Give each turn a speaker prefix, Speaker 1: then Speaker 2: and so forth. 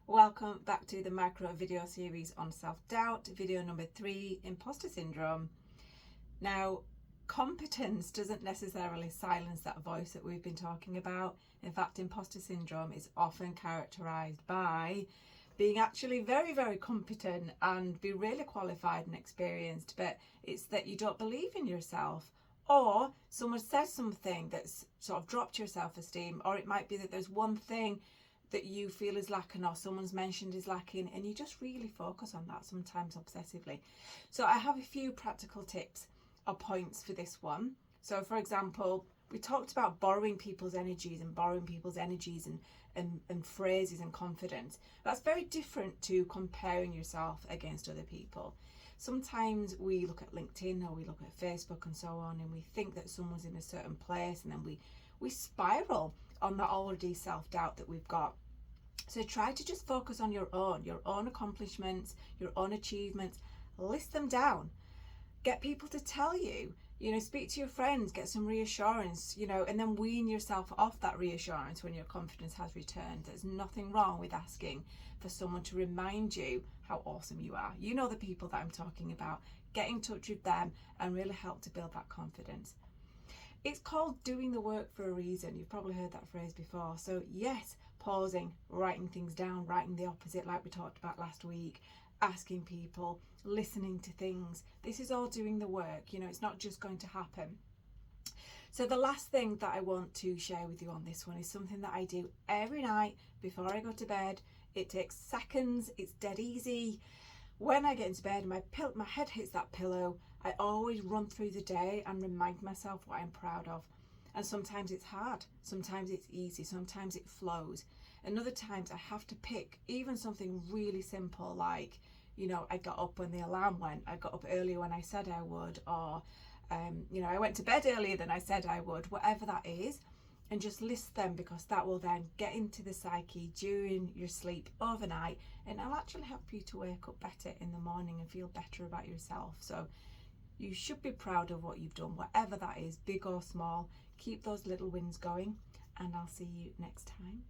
Speaker 1: Welcome back to the micro video series on self-doubt, video number 3, imposter syndrome. Now, competence doesn't necessarily silence that voice that we've been talking about. In fact, imposter syndrome is often characterized by being actually very, very competent and be really qualified and experienced, but it's that you don't believe in yourself, or someone says something that's sort of dropped your self-esteem, or it might be that there's one thing that you feel is lacking or someone's mentioned is lacking, and you just really focus on that, sometimes obsessively. So I have a few practical tips or points for this one. So for example, we talked about borrowing people's energies and phrases and confidence. That's very different to comparing yourself against other people. Sometimes we look at LinkedIn or we look at Facebook and so on, and we think that someone's in a certain place, and then we spiral on that already self-doubt that we've got. So try to just focus on your own accomplishments, your own achievements. List them down. Get people to tell you, speak to your friends, get some reassurance, and then wean yourself off that reassurance when your confidence has returned. There's nothing wrong with asking for someone to remind you how awesome you are. You know the people that I'm talking about. Get in touch with them and really help to build that confidence. It's called doing the work for a reason. You've probably heard that phrase before. So yes, pausing, writing things down, writing the opposite like we talked about last week, asking people, listening to things. This is all doing the work. It's not just going to happen. So the last thing that I want to share with you on this one is something that I do every night before I go to bed. It takes seconds. It's dead easy. When I get into bed and my head hits that pillow, I always run through the day and remind myself what I'm proud of. And sometimes it's hard, sometimes it's easy, sometimes it flows. And other times I have to pick even something really simple like, I got up when the alarm went, I got up earlier when I said I would, or, I went to bed earlier than I said I would, whatever that is. And just list them, because that will then get into the psyche during your sleep overnight, and it'll actually help you to wake up better in the morning and feel better about yourself. So you should be proud of what you've done, whatever that is, big or small. Keep those little wins going, and I'll see you next time.